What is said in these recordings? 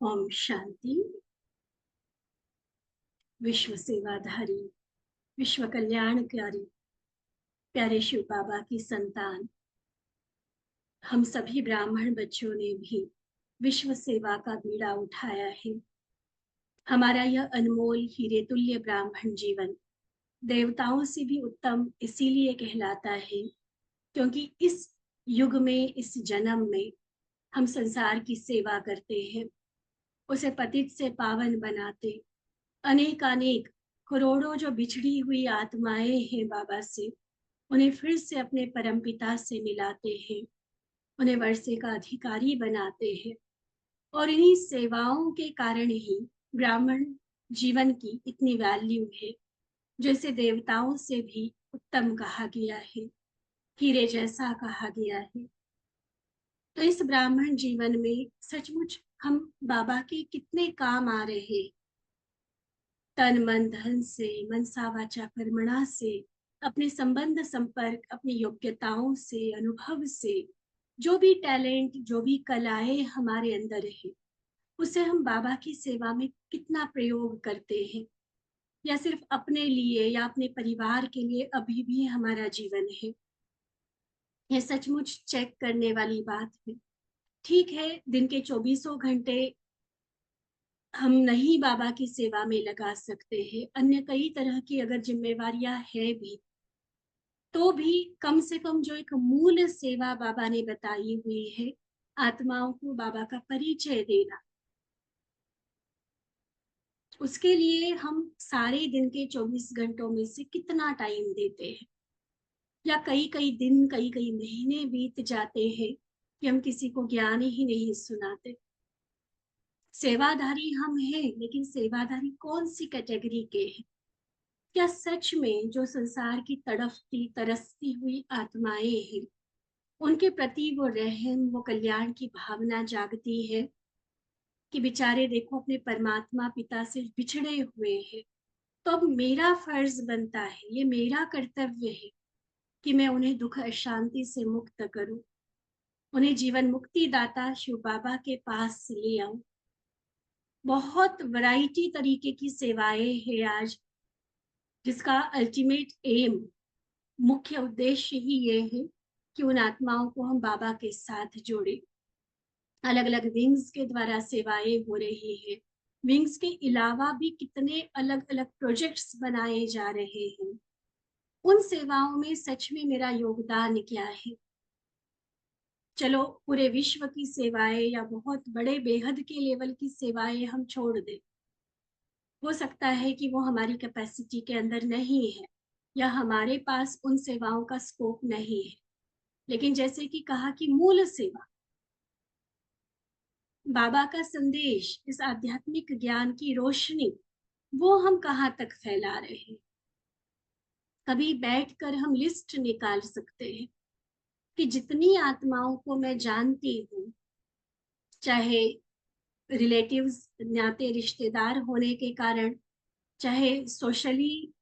ओम शांति। विश्व सेवाधारी, विश्व कल्याणकारी प्यारे शिव बाबा की संतान हम सभी ब्राह्मण बच्चों ने भी विश्व सेवा का बीड़ा उठाया है। हमारा यह अनमोल हीरे तुल्य ब्राह्मण जीवन देवताओं से भी उत्तम इसीलिए कहलाता है क्योंकि इस युग में, इस जन्म में हम संसार की सेवा करते हैं, उसे पतित से पावन बनाते, अनेक करोड़ों जो बिछड़ी हुई आत्माएं हैं बाबा से, उन्हें फिर से अपने परमपिता से मिलाते हैं, उन्हें वर्षे का अधिकारी बनाते हैं। और इन्हीं सेवाओं के कारण ही ब्राह्मण जीवन की इतनी वैल्यू है, जो इसे देवताओं से भी उत्तम कहा गया है, हीरे जैसा कहा गया है। तो इस ब्राह्मण जीवन में सचमुच हम बाबा के कितने काम आ रहे हैं। तन मन धन से, मनसा वाचा कर्मणा से, अपने संबंध संपर्क, अपनी योग्यताओं से, अनुभव से, जो भी टैलेंट, जो भी कलाएं हमारे अंदर है, उसे हम बाबा की सेवा में कितना प्रयोग करते हैं, या सिर्फ अपने लिए या अपने परिवार के लिए अभी भी हमारा जीवन है। यह सचमुच चेक करने वाली बात है। ठीक है, दिन के 24 घंटे हम नहीं बाबा की सेवा में लगा सकते हैं, अन्य कई तरह की अगर जिम्मेवारियां है भी, तो भी कम से कम जो एक मूल सेवा बाबा ने बताई हुई है, आत्माओं को बाबा का परिचय देना, उसके लिए हम सारे दिन के 24 घंटों में से कितना टाइम देते हैं, या कई कई दिन, कई कई महीने बीत जाते हैं कि हम किसी को ज्ञान ही नहीं सुनाते। सेवाधारी हम हैं, लेकिन सेवाधारी कौन सी कैटेगरी के हैं? क्या सच में जो संसार की तड़पती तरसती हुई आत्माएं हैं, उनके प्रति वो रहम, वो कल्याण की भावना जागती है कि बेचारे देखो अपने परमात्मा पिता से बिछड़े हुए हैं। तो अब मेरा फर्ज बनता है, ये मेरा कर्तव्य है कि मैं उन्हें दुख अशांति से मुक्त करूं, उन्हें जीवन मुक्ति दाता शिव बाबा के पास ले आऊं। बहुत वैरायटी तरीके की सेवाएं हैं आज, जिसका अल्टीमेट एम, मुख्य उद्देश्य ही ये है कि उन आत्माओं को हम बाबा के साथ जोड़े। अलग अलग विंग्स के द्वारा सेवाएं हो रही है। विंग्स के अलावा भी कितने अलग अलग प्रोजेक्ट्स बनाए जा रहे हैं। उन सेवाओं में सच में मेरा योगदान क्या है? चलो पूरे विश्व की सेवाएं या बहुत बड़े बेहद के लेवल की सेवाएं हम छोड़ दें, हो सकता है कि वो हमारी कैपेसिटी के अंदर नहीं है या हमारे पास उन सेवाओं का स्कोप नहीं है। लेकिन जैसे कि कहा कि मूल सेवा, बाबा का संदेश, इस आध्यात्मिक ज्ञान की रोशनी, वो हम कहाँ तक फैला रहे हैं? कभी बैठकर हम लिस्ट निकाल सकते हैं कि जितनी आत्माओं को मैं जानती हूँ, चाहे रिलेटिव्स, नाते रिश्तेदार होने के कारण, चाहे सोशली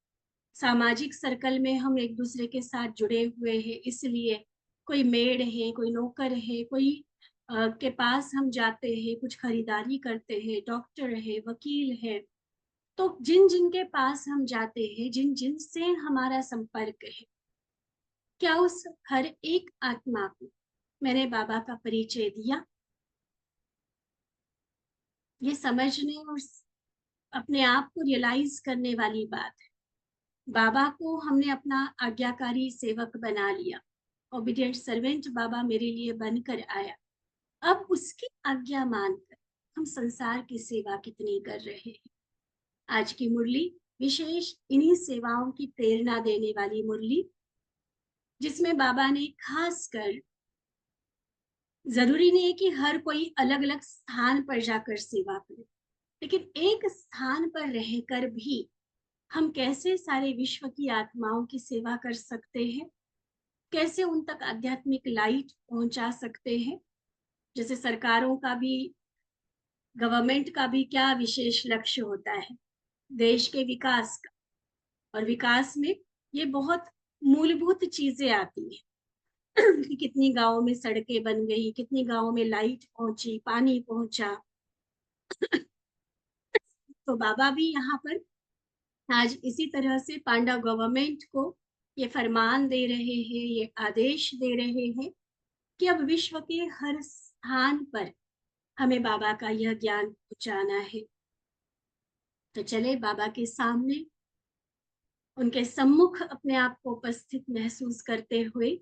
सामाजिक सर्कल में हम एक दूसरे के साथ जुड़े हुए हैं, इसलिए कोई मेड है, कोई नौकर है, कोई के पास हम जाते हैं, कुछ खरीदारी करते हैं, डॉक्टर है, वकील है, तो जिन जिन के पास हम जाते हैं, जिन जिन से हमारा संपर्क है, क्या उस हर एक आत्मा को मैंने बाबा का परिचय दिया? ये समझने और अपने आप को रियलाइज करने वाली बात है। बाबा को हमने अपना आज्ञाकारी सेवक बना लिया, ओबीडिएंट सर्वेंट बाबा मेरे लिए बनकर आया। अब उसकी आज्ञा मानकर हम संसार की सेवा कितनी कर रहे हैं? आज की मुरली विशेष इन्हीं सेवाओं की प्रेरणा देने वाली मुरली, जिसमें बाबा ने खास कर, जरूरी नहीं है कि हर कोई अलग अलग स्थान पर जाकर सेवा करे, लेकिन एक स्थान पर रहकर भी हम कैसे सारे विश्व की आत्माओं की सेवा कर सकते हैं, कैसे उन तक आध्यात्मिक लाइट पहुंचा सकते हैं। जैसे सरकारों का भी, गवर्नमेंट का भी क्या विशेष लक्ष्य होता है? देश के विकास का। और विकास में ये बहुत मूलभूत चीजें आती हैं कि कितनी गांवों में सड़कें बन गई, कितनी गांवों में लाइट पहुंची, पानी पहुंचा। तो बाबा भी यहाँ पर आज इसी तरह से पांडा गवर्नमेंट को ये फरमान दे रहे हैं, ये आदेश दे रहे हैं कि अब विश्व के हर स्थान पर हमें बाबा का यह ज्ञान पहुंचाना है। तो चले बाबा के सामने, उनके सम्मुख अपने आप को उपस्थित महसूस करते हुए,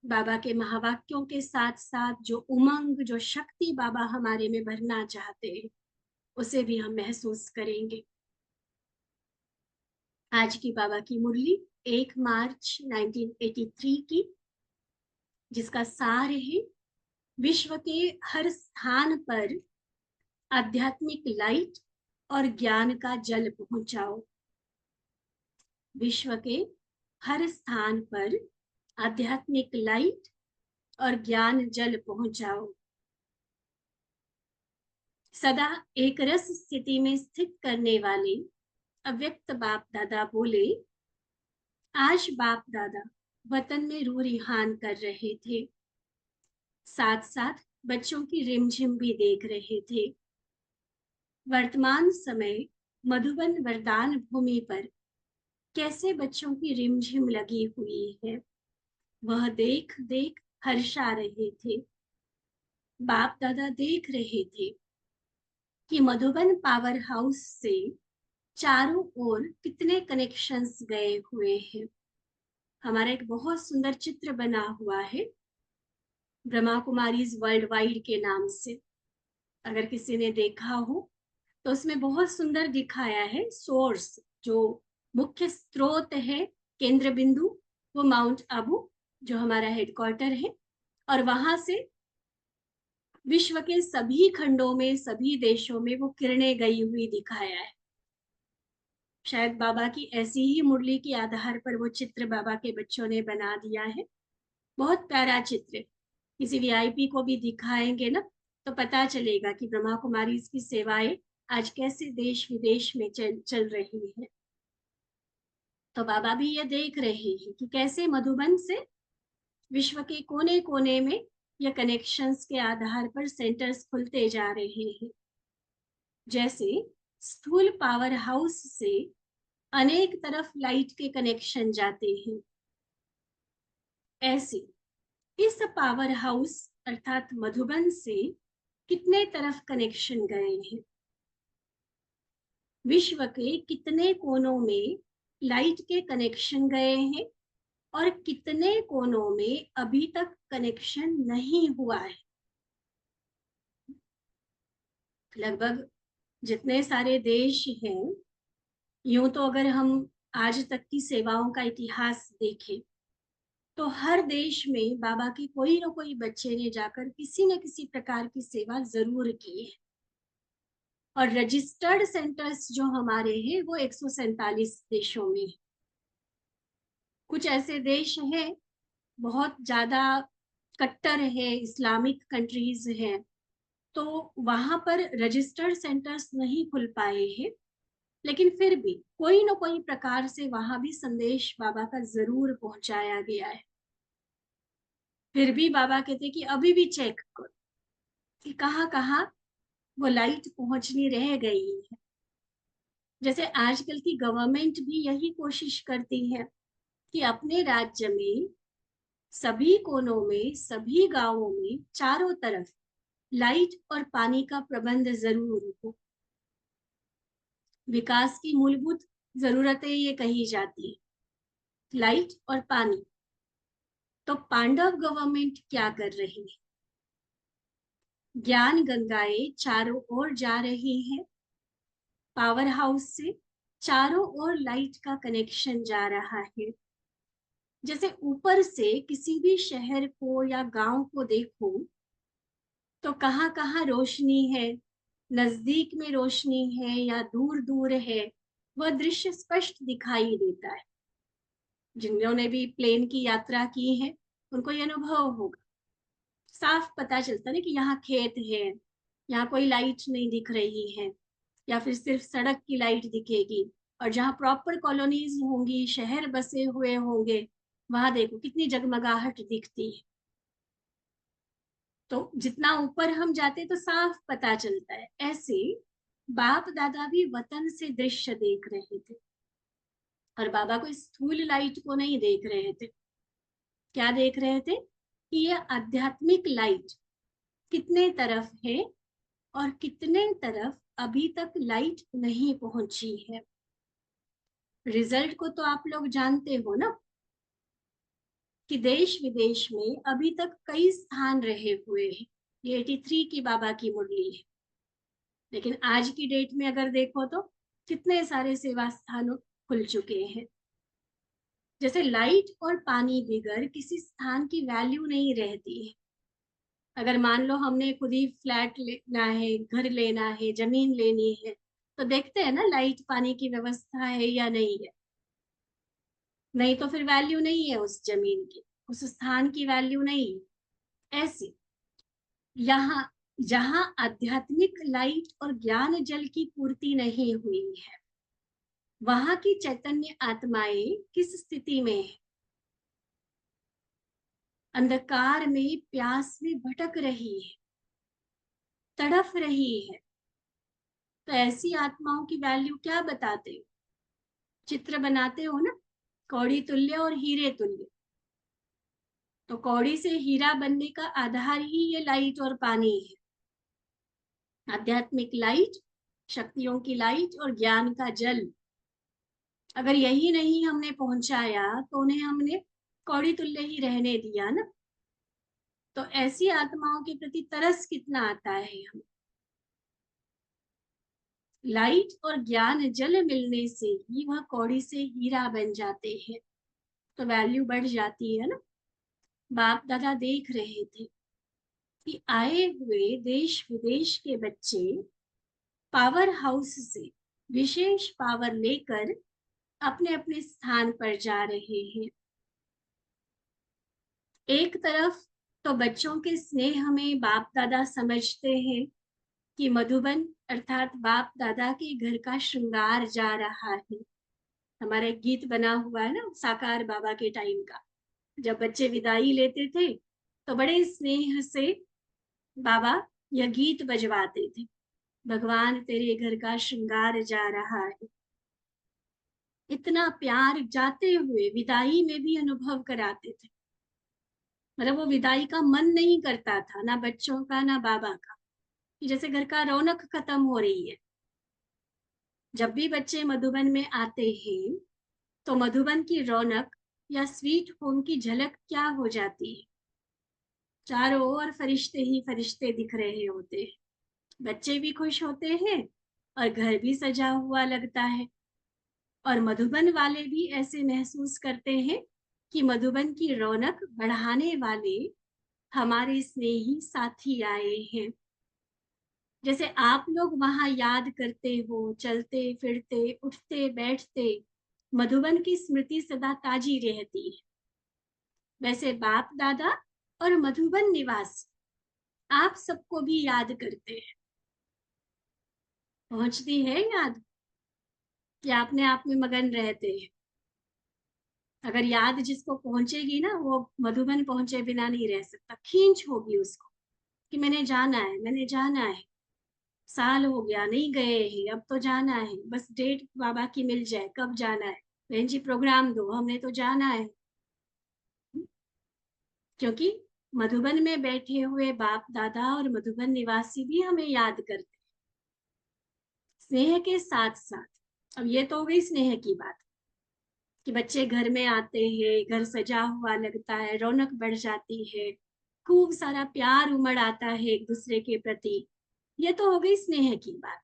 बाबा के महावाक्यों के साथ साथ जो उमंग, जो शक्ति बाबा हमारे में भरना चाहते हैं, उसे भी हम महसूस करेंगे। आज की बाबा की मुरली 1 मार्च 1983 की, जिसका सार है विश्व के हर स्थान पर आध्यात्मिक लाइट और ज्ञान का जल पहुंचाओ। विश्व के हर स्थान पर आध्यात्मिक लाइट और ज्ञान जल पहुंचाओ। सदा एक रस स्थिति में स्थित करने वाले अव्यक्त बाप दादा बोले, आज बाप दादा वतन में रूह रिहान कर रहे थे, साथ साथ बच्चों की रिमझिम भी देख रहे थे। वर्तमान समय मधुबन वरदान भूमि पर कैसे बच्चों की रिमझिम लगी हुई है, वह देख देख हर्षा रहे थे। बाप दादा देख रहे थे कि मधुबन पावर हाउस से चारों ओर कितने कनेक्शंस गए हुए हैं। हमारा एक बहुत सुंदर चित्र बना हुआ है ब्रह्मा कुमारीज वर्ल्ड वाइड के नाम से, अगर किसी ने देखा हो तो उसमें बहुत सुंदर दिखाया है। सोर्स, जो मुख्य स्रोत है, केंद्र बिंदु, वो माउंट आबू जो हमारा हेडक्वार्टर है, और वहां से विश्व के सभी खंडों में, सभी देशों में वो किरणें गई हुई दिखाया है। शायद बाबा की ऐसी ही मुरली के आधार पर वो चित्र बाबा के बच्चों ने बना दिया है। बहुत प्यारा चित्र। किसी वीआईपी को भी दिखाएंगे ना तो पता चलेगा कि ब्रह्मा कुमारी की सेवाएं आज कैसे देश विदेश में चल रही है। तो बाबा भी ये देख रहे हैं कि कैसे मधुबन से विश्व के कोने कोने में या कनेक्शंस के आधार पर सेंटर्स खुलते जा रहे हैं। जैसे स्थूल पावर हाउस से अनेक तरफ लाइट के कनेक्शन जाते हैं, ऐसे इस पावर हाउस अर्थात मधुबन से कितने तरफ कनेक्शन गए हैं, विश्व के कितने कोनों में लाइट के कनेक्शन गए हैं और कितने कोनों में अभी तक कनेक्शन नहीं हुआ है। लगभग जितने सारे देश हैं, यूं तो अगर हम आज तक की सेवाओं का इतिहास देखें तो हर देश में बाबा के कोई ना कोई बच्चे ने जाकर किसी न किसी प्रकार की सेवा जरूर की है। और रजिस्टर्ड सेंटर्स जो हमारे हैं वो 147 देशों में है। कुछ ऐसे देश हैं बहुत ज्यादा कट्टर है, इस्लामिक कंट्रीज हैं, तो वहां पर रजिस्टर्ड सेंटर्स नहीं खुल पाए हैं, लेकिन फिर भी कोई ना कोई प्रकार से वहां भी संदेश बाबा का जरूर पहुंचाया गया है। फिर भी बाबा कहते कि अभी भी चेक करो कि कहाँ कहाँ वो लाइट पहुंचनी रह गई है। जैसे आजकल की गवर्नमेंट भी यही कोशिश करती है कि अपने राज्य में सभी कोनों में, सभी गांवों में चारों तरफ लाइट और पानी का प्रबंध जरूर हो। विकास की मूलभूत जरूरतें ये कही जाती है, लाइट और पानी। तो पांडव गवर्नमेंट क्या कर रही है? ज्ञान गंगाएं चारों ओर जा रही हैं, पावर हाउस से चारों ओर लाइट का कनेक्शन जा रहा है। जैसे ऊपर से किसी भी शहर को या गांव को देखो तो कहाँ कहाँ रोशनी है, नजदीक में रोशनी है या दूर दूर है, वह दृश्य स्पष्ट दिखाई देता है। जिन्होंने भी प्लेन की यात्रा की है उनको यह अनुभव होगा। साफ पता चलता है कि यहाँ खेत है, यहाँ कोई लाइट नहीं दिख रही है, या फिर सिर्फ सड़क की लाइट दिखेगी। और जहाँ प्रॉपर कॉलोनीज होंगी, शहर बसे हुए होंगे, वहां देखो कितनी जगमगाहट दिखती है। तो जितना ऊपर हम जाते तो साफ पता चलता है। ऐसे बाप दादा भी वतन से दृश्य देख रहे थे और बाबा को स्थूल लाइट को नहीं देख रहे थे। क्या देख रहे थे कि ये आध्यात्मिक लाइट कितने तरफ है और कितने तरफ अभी तक लाइट नहीं पहुंची है। रिजल्ट को तो आप लोग जानते हो ना कि देश विदेश में अभी तक कई स्थान रहे हुए हैं। ये 83 की बाबा की मुरली है, लेकिन आज की डेट में अगर देखो तो कितने सारे सेवा स्थान खुल चुके हैं। जैसे लाइट और पानी बगैर किसी स्थान की वैल्यू नहीं रहती है। अगर मान लो हमने खुद ही फ्लैट लेना है, घर लेना है, जमीन लेनी है, तो देखते हैं ना लाइट पानी की व्यवस्था है या नहीं है। नहीं तो फिर वैल्यू नहीं है उस जमीन की, उस स्थान की वैल्यू नहीं है। ऐसे यहाँ जहाँ आध्यात्मिक लाइट और ज्ञान जल की पूर्ति नहीं हुई है, वहां की चैतन्य आत्माएं किस स्थिति में है? अंधकार में, प्यास में भटक रही है, तड़फ रही है। तो ऐसी आत्माओं की वैल्यू क्या बताते हो? चित्र बनाते हो ना, कौड़ी तुल्य और हीरे तुल्य। तो कौड़ी से हीरा बनने का आधार ही ये लाइट और पानी है। आध्यात्मिक लाइट, शक्तियों की लाइट और ज्ञान का जल। अगर यही नहीं हमने पहुंचाया तो उन्हें हमने कौड़ी तुल्य ही रहने दिया ना। तो ऐसी आत्माओं के प्रति तरस कितना आता है हम। लाइट और ज्ञान जल मिलने से ही वह कौड़ी से हीरा बन जाते हैं, तो वैल्यू बढ़ जाती है ना। बाप दादा देख रहे थे कि आए हुए देश विदेश के बच्चे पावर हाउस से विशेष पावर लेकर अपने अपने स्थान पर जा रहे हैं। एक तरफ तो बच्चों के स्नेह में बाप दादा समझते हैं कि मधुबन अर्थात बाप दादा के घर का श्रृंगार जा रहा है। हमारा एक गीत बना हुआ है ना साकार बाबा के टाइम का, जब बच्चे विदाई लेते थे तो बड़े स्नेह से बाबा यह गीत बजवाते थे, भगवान तेरे घर का श्रृंगार जा रहा है। इतना प्यार जाते हुए विदाई में भी अनुभव कराते थे। मतलब वो विदाई का मन नहीं करता था, ना बच्चों का ना बाबा का, कि जैसे घर का रौनक खत्म हो रही है। जब भी बच्चे मधुबन में आते हैं तो मधुबन की रौनक या स्वीट होम की झलक क्या हो जाती है। चारों ओर फरिश्ते ही फरिश्ते दिख रहे होते हैं, बच्चे भी खुश होते हैं और घर भी सजा हुआ लगता है। और मधुबन वाले भी ऐसे महसूस करते हैं कि मधुबन की रौनक बढ़ाने वाले हमारे स्नेही साथी आए हैं। जैसे आप लोग वहां याद करते हो, चलते फिरते उठते बैठते मधुबन की स्मृति सदा ताजी रहती है, वैसे बाप दादा और मधुबन निवासी आप सबको भी याद करते हैं। पहुंचती है याद कि अपने आप में मगन रहते हैं। अगर याद जिसको पहुंचेगी ना, वो मधुबन पहुंचे बिना नहीं रह सकता, खींच होगी उसको कि मैंने जाना है, मैंने जाना है, साल हो गया नहीं गए हैं, अब तो जाना है, बस डेट बाबा की मिल जाए कब जाना है, बहन जी प्रोग्राम दो, हमने तो जाना है। क्योंकि मधुबन में बैठे हुए बाप दादा और मधुबन निवासी भी हमें याद करते, स्नेह के साथ साथ। अब ये तो हो गई स्नेह की बात कि बच्चे घर में आते हैं, घर सजा हुआ लगता है, रौनक बढ़ जाती है, खूब सारा प्यार उमड़ आता है एक दूसरे के प्रति। ये तो हो गई स्नेह की बात।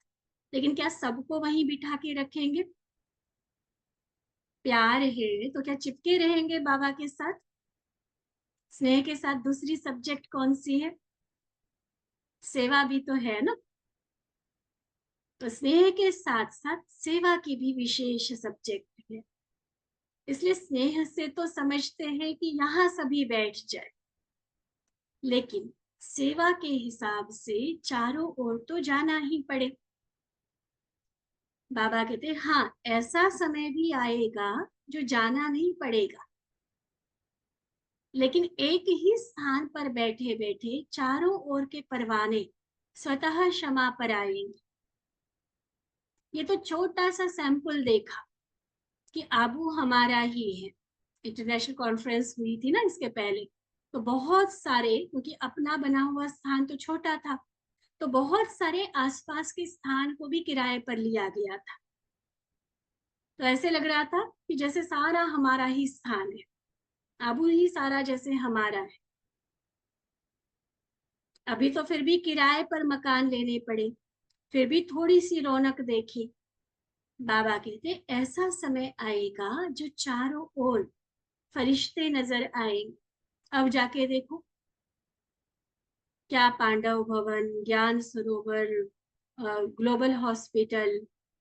लेकिन क्या सबको वहीं बिठा के रखेंगे? प्यार है तो क्या चिपके रहेंगे बाबा के साथ? स्नेह के साथ दूसरी सब्जेक्ट कौन सी है? सेवा भी तो है ना। तो स्नेह के साथ साथ सेवा की भी विशेष सब्जेक्ट है। इसलिए स्नेह से तो समझते हैं कि यहाँ सभी बैठ जाए, लेकिन सेवा के हिसाब से चारों ओर तो जाना ही पड़े। बाबा कहते हाँ, ऐसा समय भी आएगा जो जाना नहीं पड़ेगा, लेकिन एक ही स्थान पर बैठे बैठे चारों ओर के परवाने स्वतः क्षमा पर आएंगे। ये तो छोटा सा सैंपल देखा कि आबू हमारा ही है। इंटरनेशनल कॉन्फ्रेंस हुई थी ना इसके पहले, तो बहुत सारे, क्योंकि अपना बना हुआ स्थान तो छोटा था, तो बहुत सारे आसपास के स्थान को भी किराए पर लिया गया था। तो ऐसे लग रहा था कि जैसे सारा हमारा ही स्थान है, आबू ही सारा जैसे हमारा है। अभी तो फिर भी किराए पर मकान लेने पड़े, फिर भी थोड़ी सी रौनक देखी। बाबा कहते ऐसा समय आएगा जो चारों ओर फरिश्ते नजर आएंगे। अब जाके देखो, क्या पांडव भवन, ज्ञान सरोवर, ग्लोबल हॉस्पिटल,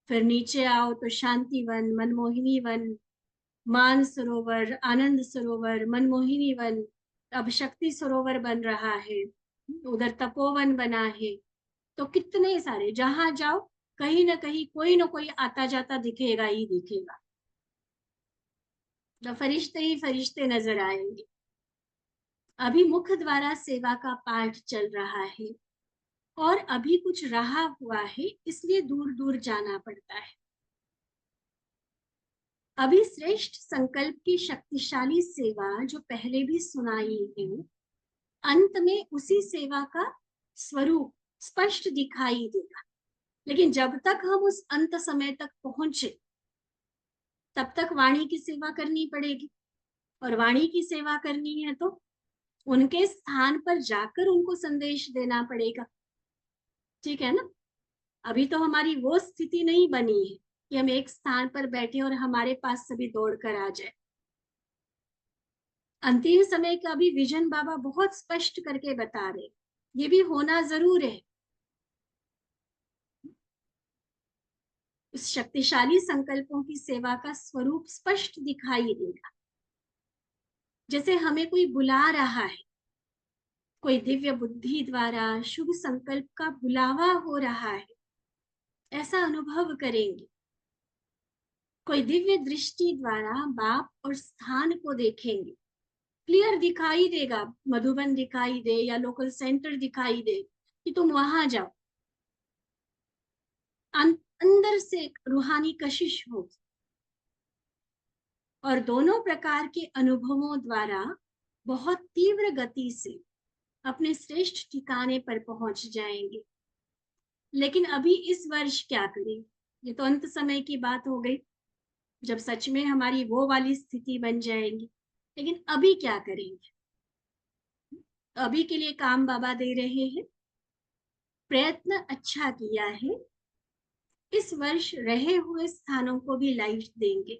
फिर नीचे आओ तो शांति वन, मनमोहिनी वन, मान सरोवर, आनंद सरोवर, मनमोहिनी वन, अब शक्ति सरोवर बन रहा है, उधर तपोवन बना है। तो कितने सारे, जहां जाओ कहीं ना कहीं कोई ना कोई आता जाता दिखेगा ही दिखेगा, तो फरिश्ते ही फरिश्ते नजर आएंगे। अभी मुख्य द्वारा सेवा का पाठ चल रहा है और अभी कुछ रहा हुआ है, इसलिए दूर दूर जाना पड़ता है। अभी श्रेष्ठ संकल्प की शक्तिशाली सेवा जो पहले भी सुनाई है, अंत में उसी सेवा का स्वरूप स्पष्ट दिखाई देगा। लेकिन जब तक हम उस अंत समय तक पहुंचे, तब तक वाणी की सेवा करनी पड़ेगी। और वाणी की सेवा करनी है तो उनके स्थान पर जाकर उनको संदेश देना पड़ेगा। ठीक है ना। अभी तो हमारी वो स्थिति नहीं बनी है कि हम एक स्थान पर बैठे और हमारे पास सभी दौड़ कर आ जाए। अंतिम समय का भी विजन बाबा बहुत स्पष्ट करके बता रहे, ये भी होना जरूर है। उस शक्तिशाली संकल्पों की सेवा का स्वरूप स्पष्ट दिखाई देगा। जैसे हमें कोई बुला रहा है, कोई दिव्य बुद्धि द्वारा शुभ संकल्प का बुलावा हो रहा है, ऐसा अनुभव करेंगे। कोई दिव्य दृष्टि द्वारा बाप और स्थान को देखेंगे, क्लियर दिखाई देगा, मधुबन दिखाई दे या लोकल सेंटर दिखाई दे कि तुम वहां जाओ। अंदर से रूहानी कशिश होगी और दोनों प्रकार के अनुभवों द्वारा बहुत तीव्र गति से अपने श्रेष्ठ ठिकाने पर पहुंच जाएंगे। लेकिन अभी इस वर्ष क्या करें? ये तो अंत समय की बात हो गई, जब सच में हमारी वो वाली स्थिति बन जाएगी। लेकिन अभी क्या करेंगे? अभी के लिए काम बाबा दे रहे हैं। प्रयत्न अच्छा किया है, इस वर्ष रहे हुए स्थानों को भी लाइट देंगे।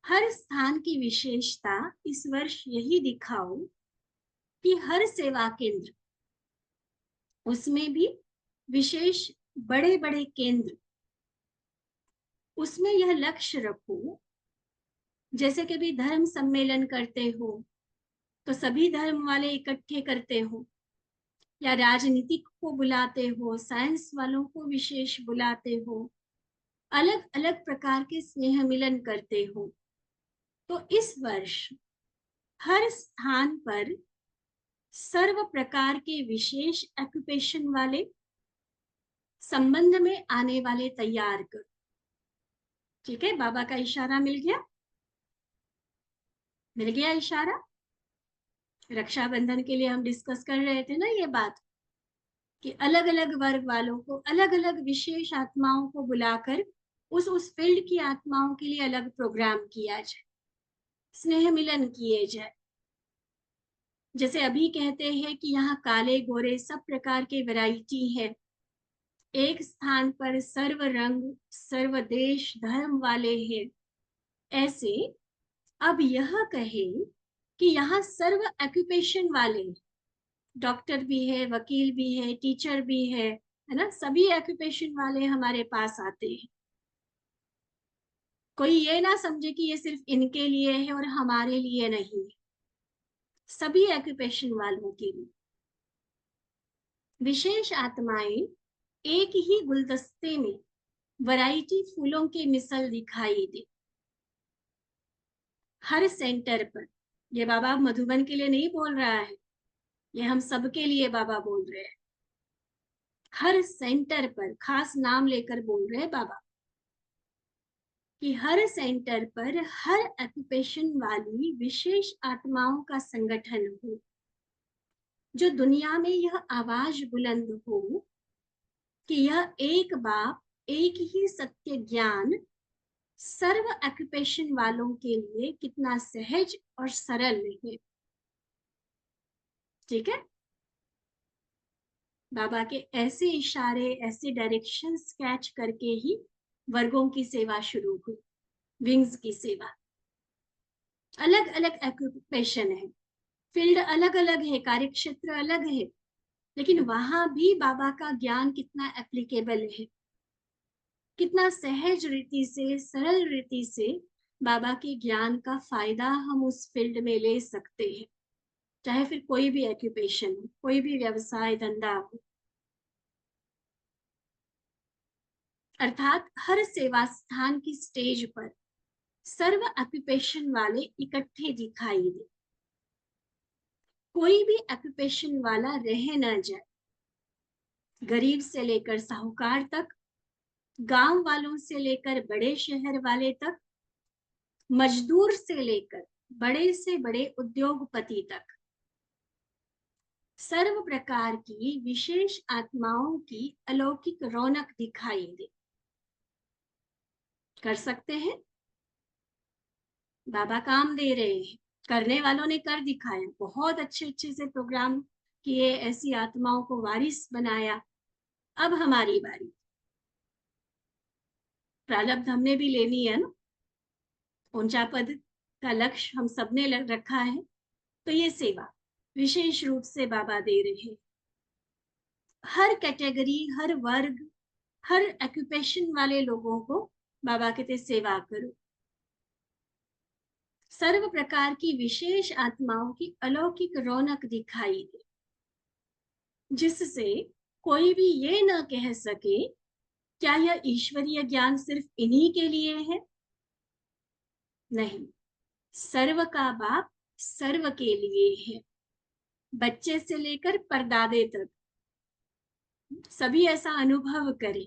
हर स्थान की विशेषता इस वर्ष यही दिखाओ कि हर सेवा केंद्र, उसमें भी विशेष बड़े बड़े केंद्र, उसमें यह लक्ष्य रखो, जैसे कभी धर्म सम्मेलन करते हो तो सभी धर्म वाले इकट्ठे करते हो, या राजनीतिक को बुलाते हो, साइंस वालों को विशेष बुलाते हो, अलग अलग प्रकार के स्नेह मिलन करते हो। तो इस वर्ष हर स्थान पर सर्व प्रकार के विशेष ऑक्यूपेशन वाले, संबंध में आने वाले तैयार करो। ठीक है, बाबा का इशारा मिल गया? मिल गया इशारा? रक्षाबंधन के लिए हम डिस्कस कर रहे थे ना ये बात, कि अलग अलग वर्ग वालों को, अलग अलग विशेष आत्माओं को बुलाकर उस फील्ड की आत्माओं के लिए अलग प्रोग्राम किया जाए, स्नेह मिलन किए जाए। जैसे अभी कहते हैं कि यहाँ काले गोरे सब प्रकार के वैरायटी है, एक स्थान पर सर्व रंग सर्व देश धर्म वाले हैं, ऐसे अब यह कहे कि यहाँ सर्व ऑक्यूपेशन वाले, डॉक्टर भी है, वकील भी है, टीचर भी है ना, सभी ऑक्यूपेशन वाले हमारे पास आते हैं। कोई ये ना समझे कि ये सिर्फ इनके लिए है और हमारे लिए नहीं है, सभी ऑक्यूपेशन वालों के लिए। विशेष आत्माएं एक ही गुलदस्ते में वैरायटी फूलों के मिसल दिखाई दे। हर सेंटर पर, ये बाबा मधुबन के लिए नहीं बोल रहा है, ये हम सबके लिए बाबा बोल रहे हैं। हर सेंटर पर खास नाम लेकर बोल रहे हैं बाबा कि हर सेंटर पर हर ऑक्यूपेशन वाली विशेष आत्माओं का संगठन हो, जो दुनिया में यह आवाज बुलंद हो कि यह एक बाप एक ही सत्य ज्ञान सर्व ऑक्यूपेशन वालों के लिए कितना सहज और सरल है। ठीक है, बाबा के ऐसे इशारे, ऐसे डायरेक्शन कैच करके ही वर्गों की सेवा शुरू हुई, विंग्स की सेवा। अलग अलग ऑक्यूपेशन है, फील्ड अलग अलग है, कार्यक्षेत्र अलग है, लेकिन वहां भी बाबा का ज्ञान कितना एप्लीकेबल है, कितना सहज रीति से, सरल रीति से बाबा के ज्ञान का फायदा हम उस फील्ड में ले सकते हैं, चाहे फिर कोई भी ऑक्यूपेशन हो, कोई भी व्यवसाय धंधा हो। अर्थात हर सेवा स्थान की स्टेज पर सर्व ऑक्यूपेशन वाले इकट्ठे दिखाई दे, कोई भी ऑक्यूपेशन वाला रह न जाए। गरीब से लेकर साहूकार तक, गांव वालों से लेकर बड़े शहर वाले तक, मजदूर से लेकर बड़े से बड़े उद्योगपति तक, सर्व प्रकार की विशेष आत्माओं की अलौकिक रौनक दिखाई दे। कर सकते हैं? बाबा काम दे रहे हैं, करने वालों ने कर दिखाया, बहुत अच्छे अच्छे से प्रोग्राम किए, ऐसी आत्माओं को वारिस बनाया। अब हमारी बारी, प्रारब्ध हमने भी लेनी है ना, ऊंचा पद का लक्ष्य हम सबने रखा है, तो ये सेवा विशेष रूप से बाबा दे रहे हैं। हर कैटेगरी, हर वर्ग, हर ऑक्यूपेशन वाले लोगों को बाबा कहते सेवा करो। सर्व प्रकार की विशेष आत्माओं की अलौकिक रौनक दिखाई दे, जिससे कोई भी ये न कह सके क्या यह ईश्वरीय ज्ञान सिर्फ इन्हीं के लिए है। नहीं, सर्व का बाप सर्व के लिए है। बच्चे से लेकर परदादे तक सभी ऐसा अनुभव करें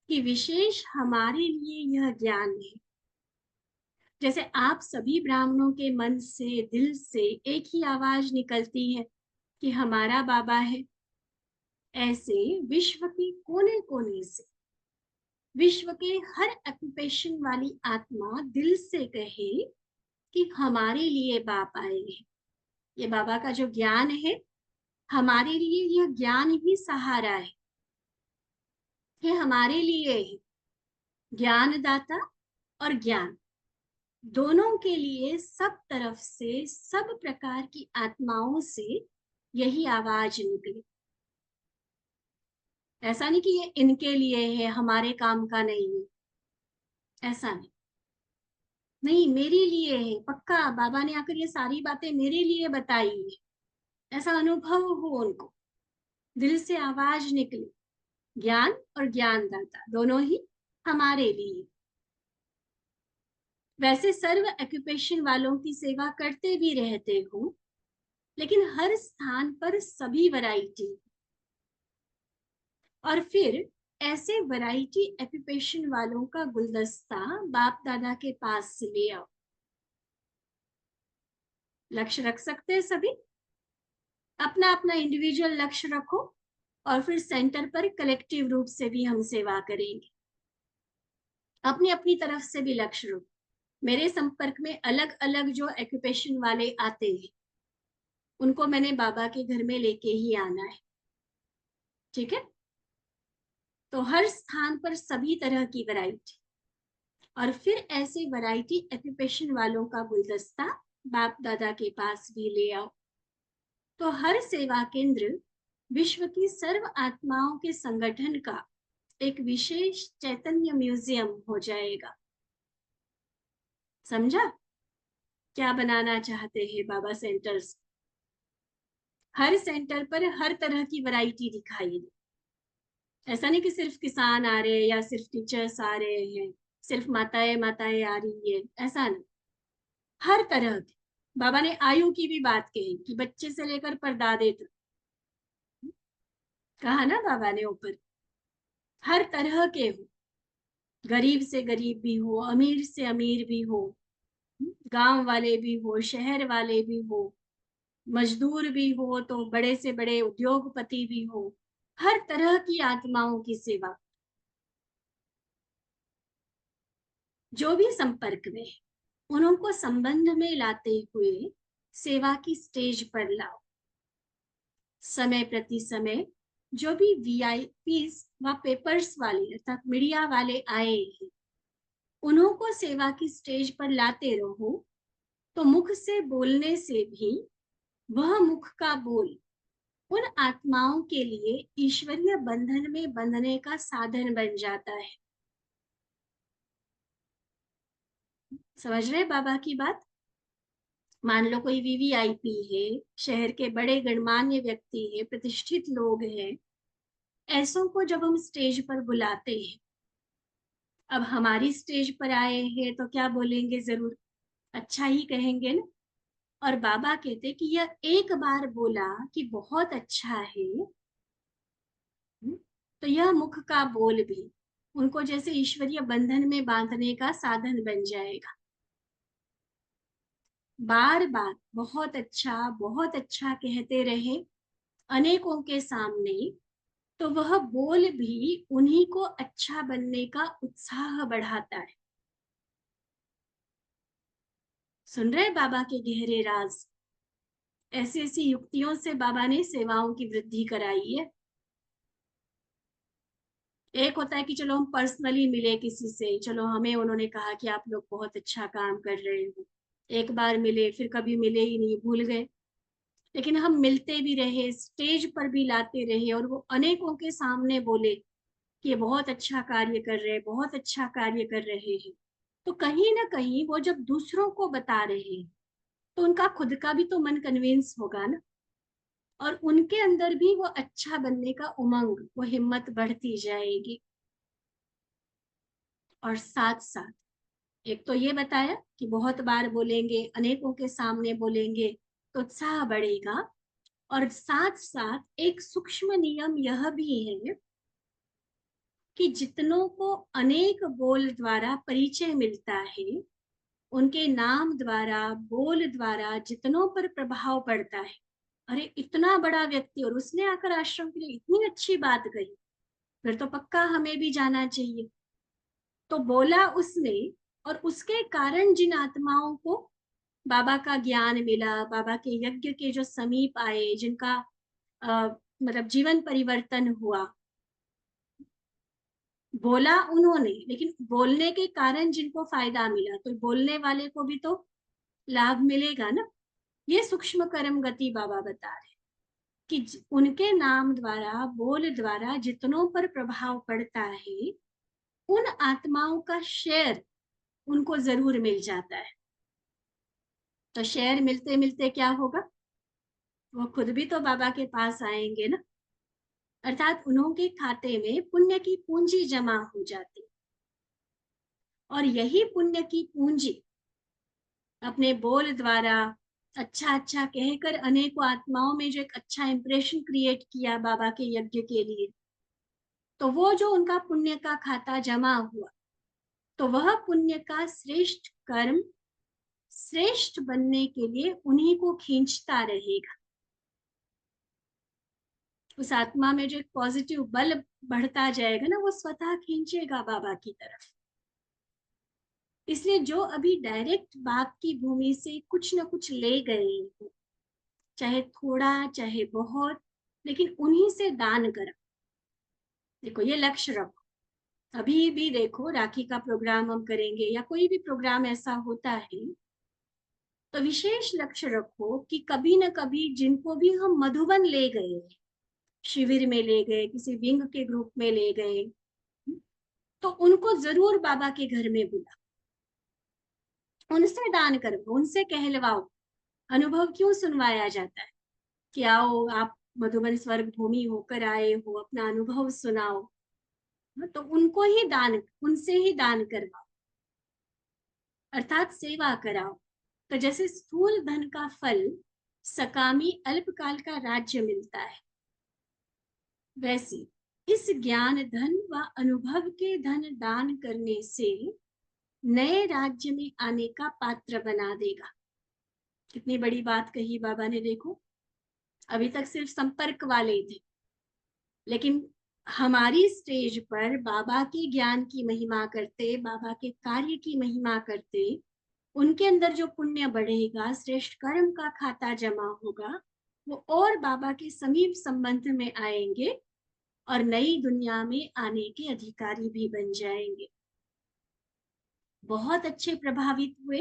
कि विशेष हमारे लिए यह ज्ञान है। जैसे आप सभी ब्राह्मणों के मन से, दिल से एक ही आवाज निकलती है कि हमारा बाबा है, ऐसे विश्व के कोने कोने से, विश्व के हर ऑक्यूपेशन वाली आत्मा दिल से कहे कि हमारे लिए बाप आए हैं। ये बाबा का जो ज्ञान है, हमारे लिए यह ज्ञान ही सहारा है। ये हमारे लिए है, ज्ञानदाता और ज्ञान दोनों के लिए सब तरफ से, सब प्रकार की आत्माओं से यही आवाज निकली। ऐसा नहीं कि ये इनके लिए है, हमारे काम का नहीं है, ऐसा नहीं। नहीं, मेरे लिए है पक्का। बाबा ने आकर ये सारी बातें मेरे लिए बताई है, ऐसा अनुभव हो उनको, दिल से आवाज निकले। ज्ञान और ज्ञानदाता दोनों ही हमारे लिए। वैसे सर्व ऑक्यूपेशन वालों की सेवा करते भी रहते हो, लेकिन हर स्थान पर सभी वैरायटी, और फिर ऐसे वैरायटी ऑक्यूपेशन वालों का गुलदस्ता बाप दादा के पास से ले आओ। लक्ष्य रख सकते हैं सभी, अपना अपना इंडिविजुअल लक्ष्य रखो, और फिर सेंटर पर कलेक्टिव रूप से भी हम सेवा करेंगे। अपनी अपनी तरफ से भी लक्ष्य रखो। मेरे संपर्क में अलग अलग जो ऑक्यूपेशन वाले आते हैं, उनको मैंने बाबा के घर में लेके ही आना है, ठीक है। तो हर स्थान पर सभी तरह की वैरायटी, और फिर ऐसे वैरायटी ऑक्यूपेशन वालों का गुलदस्ता बाप दादा के पास भी ले आओ। तो हर सेवा केंद्र विश्व की सर्व आत्माओं के संगठन का एक विशेष चैतन्य म्यूजियम हो जाएगा। समझा क्या बनाना चाहते हैं बाबा सेंटर्स? हर सेंटर पर हर तरह की वैरायटी दिखाई दे। ऐसा नहीं कि सिर्फ किसान आ रहे हैं या सिर्फ टीचर्स आ रहे हैं, सिर्फ माताएं माताएं आ रही है, ऐसा नहीं। हर तरह की। बाबा ने आयु की भी बात कही कि बच्चे से लेकर परदादे तक, कहा ना बाबा ने ऊपर, हर तरह के हो। गरीब से गरीब भी हो, अमीर से अमीर भी हो, गांव वाले भी हो, शहर वाले भी हो, मजदूर भी हो, तो बड़े से बड़े उद्योगपति भी हो। हर तरह की आत्माओं की सेवा, जो भी संपर्क में है, उनको संबंध में लाते हुए सेवा की स्टेज पर लाओ। समय प्रति समय जो भी वीआईपीस व पेपर्स वाले अर्थात मीडिया वाले आए हैं, उन्हों को सेवा की स्टेज पर लाते रहो। तो मुख से बोलने से भी वह मुख का बोल उन आत्माओं के लिए ईश्वरीय बंधन में बंधने का साधन बन जाता है। समझ रहे बाबा की बात? मान लो कोई वीवीआईपी है, शहर के बड़े गणमान्य व्यक्ति है, प्रतिष्ठित लोग हैं, ऐसों को जब हम स्टेज पर बुलाते हैं, अब हमारी स्टेज पर आए हैं तो क्या बोलेंगे? जरूर अच्छा ही कहेंगे ना। और बाबा कहते कि यह एक बार बोला कि बहुत अच्छा है, तो यह मुख का बोल भी उनको जैसे ईश्वरीय बंधन में बांधने का साधन बन जाएगा। बार बार बहुत अच्छा कहते रहे अनेकों के सामने, तो वह बोल भी उन्हीं को अच्छा बनने का उत्साह बढ़ाता है। सुन रहे बाबा के गहरे राज? ऐसी ऐसी युक्तियों से बाबा ने सेवाओं की वृद्धि कराई है। एक होता है कि चलो हम पर्सनली मिले किसी से, चलो हमें उन्होंने कहा कि आप लोग बहुत अच्छा काम कर रहे हो, एक बार मिले, फिर कभी मिले ही नहीं, भूल गए। लेकिन हम मिलते भी रहे, स्टेज पर भी लाते रहे, और वो अनेकों के सामने बोले कि ये बहुत अच्छा कार्य कर रहे हैं, बहुत अच्छा कार्य कर रहे हैं, तो कहीं ना कहीं वो जब दूसरों को बता रहे हैं तो उनका खुद का भी तो मन कन्विंस होगा ना, और उनके अंदर भी वो अच्छा बनने का उमंग, वो हिम्मत बढ़ती जाएगी। और साथ साथ एक तो ये बताया कि बहुत बार बोलेंगे, अनेकों के सामने बोलेंगे तो उत्साह बढ़ेगा। और साथ साथ एक सूक्ष्म नियम यह भी है कि जितनों को अनेक बोल द्वारा परिचय मिलता है, उनके नाम द्वारा, बोल द्वारा जितनों पर प्रभाव पड़ता है, अरे इतना बड़ा व्यक्ति और उसने आकर आश्रम के लिए इतनी अच्छी बात कही, फिर तो पक्का हमें भी जाना चाहिए। तो बोला उसने, और उसके कारण जिन आत्माओं को बाबा का ज्ञान मिला, बाबा के यज्ञ के जो समीप आए, जिनका मतलब जीवन परिवर्तन हुआ, बोला उन्होंने, लेकिन बोलने के कारण जिनको फायदा मिला, तो बोलने वाले को भी तो लाभ मिलेगा ना। ये सूक्ष्म कर्म गति बाबा बता रहे कि उनके नाम द्वारा, बोल द्वारा जितनों पर प्रभाव पड़ता है, उन आत्माओं का शेयर उनको जरूर मिल जाता है। तो शेयर मिलते मिलते क्या होगा, वो खुद भी तो बाबा के पास आएंगे ना, अर्थात उन्होंने खाते में पुण्य की पूंजी जमा हो जाती। और यही पुण्य की पूंजी अपने बोल द्वारा अच्छा अच्छा कहकर अनेकों आत्माओं में जो एक अच्छा इंप्रेशन क्रिएट किया बाबा के यज्ञ के लिए, तो वो जो उनका पुण्य का खाता जमा हुआ, तो वह पुण्य का श्रेष्ठ कर्म श्रेष्ठ बनने के लिए उन्हीं को खींचता रहेगा। उस आत्मा में जो एक पॉजिटिव बल बढ़ता जाएगा ना, वो स्वतः खींचेगा बाबा की तरफ। इसलिए जो अभी डायरेक्ट बाप की भूमि से कुछ ना कुछ ले गए, चाहे थोड़ा चाहे बहुत, लेकिन उन्हीं से दान करा। देखो ये लक्ष्य रखो, अभी भी देखो राखी का प्रोग्राम हम करेंगे या कोई भी प्रोग्राम ऐसा होता है, तो विशेष लक्ष्य रखो कि कभी न कभी जिनको भी हम मधुबन ले गए, शिविर में ले गए, किसी विंग के ग्रुप में ले गए, तो उनको जरूर बाबा के घर में बुला, उनसे दान करवाओ, उनसे कहलवाओ। अनुभव क्यों सुनवाया जाता है कि आओ आप मधुबन स्वर्ग भूमि होकर आए हो, अपना अनुभव सुनाओ। तो उनको ही दान, उनसे ही दान करवाओ, अर्थात सेवा कराओ। तो जैसे स्थूल धन का फल सकामी अल्पकाल का राज्य मिलता है, वैसे इस ज्ञान धन व अनुभव के धन दान करने से नए राज्य में आने का पात्र बना देगा। कितनी बड़ी बात कही बाबा ने, देखो अभी तक सिर्फ संपर्क वाले थे, लेकिन हमारी स्टेज पर बाबा के ज्ञान की महिमा करते, बाबा के कार्य की महिमा करते, उनके अंदर जो पुण्य बढ़ेगा, श्रेष्ठ कर्म का खाता जमा होगा, वो और बाबा के समीप संबंध में आएंगे और नई दुनिया में आने के अधिकारी भी बन जाएंगे। बहुत अच्छे प्रभावित हुए।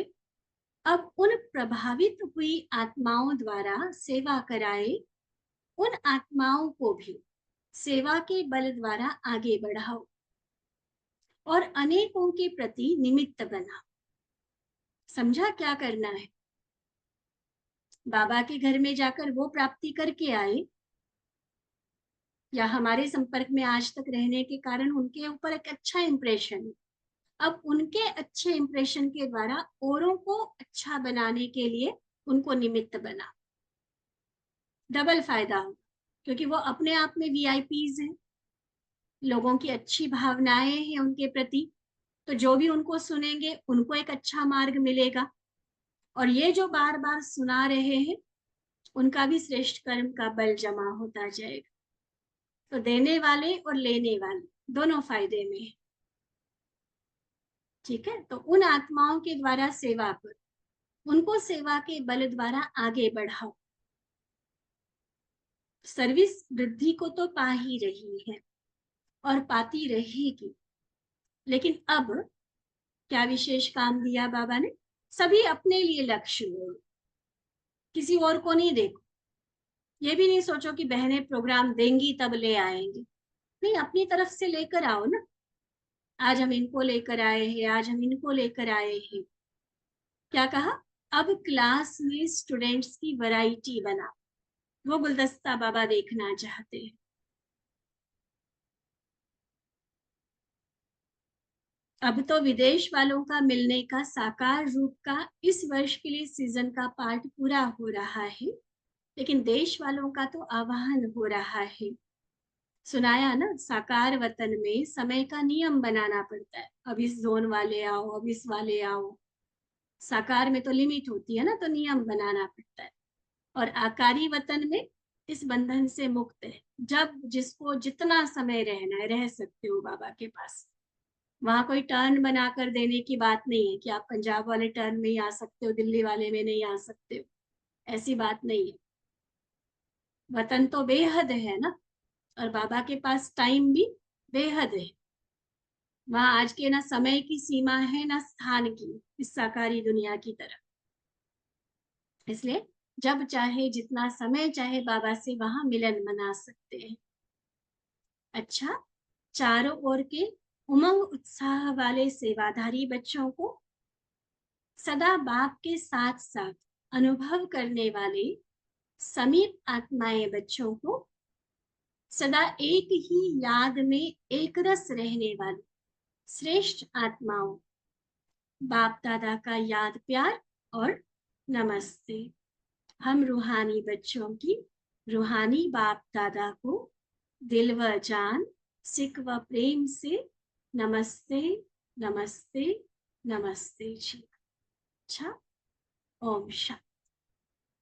अब उन प्रभावित हुई आत्माओं द्वारा सेवा कराए, उन आत्माओं को भी सेवा के बल द्वारा आगे बढ़ाओ और अनेकों के प्रति निमित्त बनाओ। समझा क्या करना है? बाबा के घर में जाकर वो प्राप्ति करके आए, या हमारे संपर्क में आज तक रहने के कारण उनके ऊपर एक अच्छा इंप्रेशन, अब उनके अच्छे इंप्रेशन के द्वारा औरों को अच्छा बनाने के लिए उनको निमित्त बना, डबल फायदा हो, क्योंकि वो अपने आप में वीआईपीज हैं, लोगों की अच्छी भावनाएं हैं उनके प्रति, तो जो भी उनको सुनेंगे उनको एक अच्छा मार्ग मिलेगा, और ये जो बार बार सुना रहे हैं उनका भी श्रेष्ठ कर्म का बल जमा होता जाएगा। तो देने वाले और लेने वाले दोनों फायदे में है। ठीक है, तो उन आत्माओं के द्वारा सेवा पर, उनको सेवा के बल द्वारा आगे बढ़ाओ। सर्विस वृद्धि को तो पा ही रही है और पाती रहेगी, लेकिन अब क्या विशेष काम दिया बाबा ने? सभी अपने लिए लक्ष्य लो, किसी और को नहीं देखो। ये भी नहीं सोचो कि बहनें प्रोग्राम देंगी तब ले आएंगे, नहीं, अपनी तरफ से लेकर आओ ना। आज हम इनको लेकर आए हैं, आज हम इनको लेकर आए हैं। क्या कहा? अब क्लास में स्टूडेंट्स की वैरायटी बना, वो गुलदस्ता बाबा देखना चाहते हैं। अब तो विदेश वालों का मिलने का साकार रूप का इस वर्ष के लिए सीजन का पार्ट पूरा हो रहा है, लेकिन देश वालों का तो आह्वान हो रहा है। सुनाया ना, साकार वतन में समय का नियम बनाना पड़ता है। अब इस जोन वाले आओ, अब इस वाले आओ। साकार में तो लिमिट होती है ना, तो नियम बनाना पड़ता है। और आकारी वतन में इस बंधन से मुक्त है। जब जिसको जितना समय रहना है रह सकते हो बाबा के पास। वहां कोई टर्न बनाकर देने की बात नहीं है कि आप पंजाब वाले टर्न में ही आ सकते हो, दिल्ली वाले में नहीं आ सकते हो। ऐसी बात नहीं है। वतन तो बेहद है ना, और बाबा के पास टाइम भी बेहद है। वहां आज के ना समय की सीमा है ना स्थान की, इस साकारी दुनिया की तरह। इसलिए जब चाहे जितना समय चाहे बाबा से वहां मिलन मना सकते हैं। अच्छा, चारों ओर के उमंग उत्साह वाले सेवाधारी बच्चों को सदा बाप के साथ साथ अनुभव करने वाले समीप आत्माएं बच्चों को सदा एक ही याद में एक रस रहने वाली श्रेष्ठ आत्माओं, बाप दादा का याद प्यार और नमस्ते। हम रूहानी बच्चों की रूहानी बाप दादा को दिल व जान, सिक व प्रेम से नमस्ते, नमस्ते, नमस्ते जी। अच्छा, ओम शांति।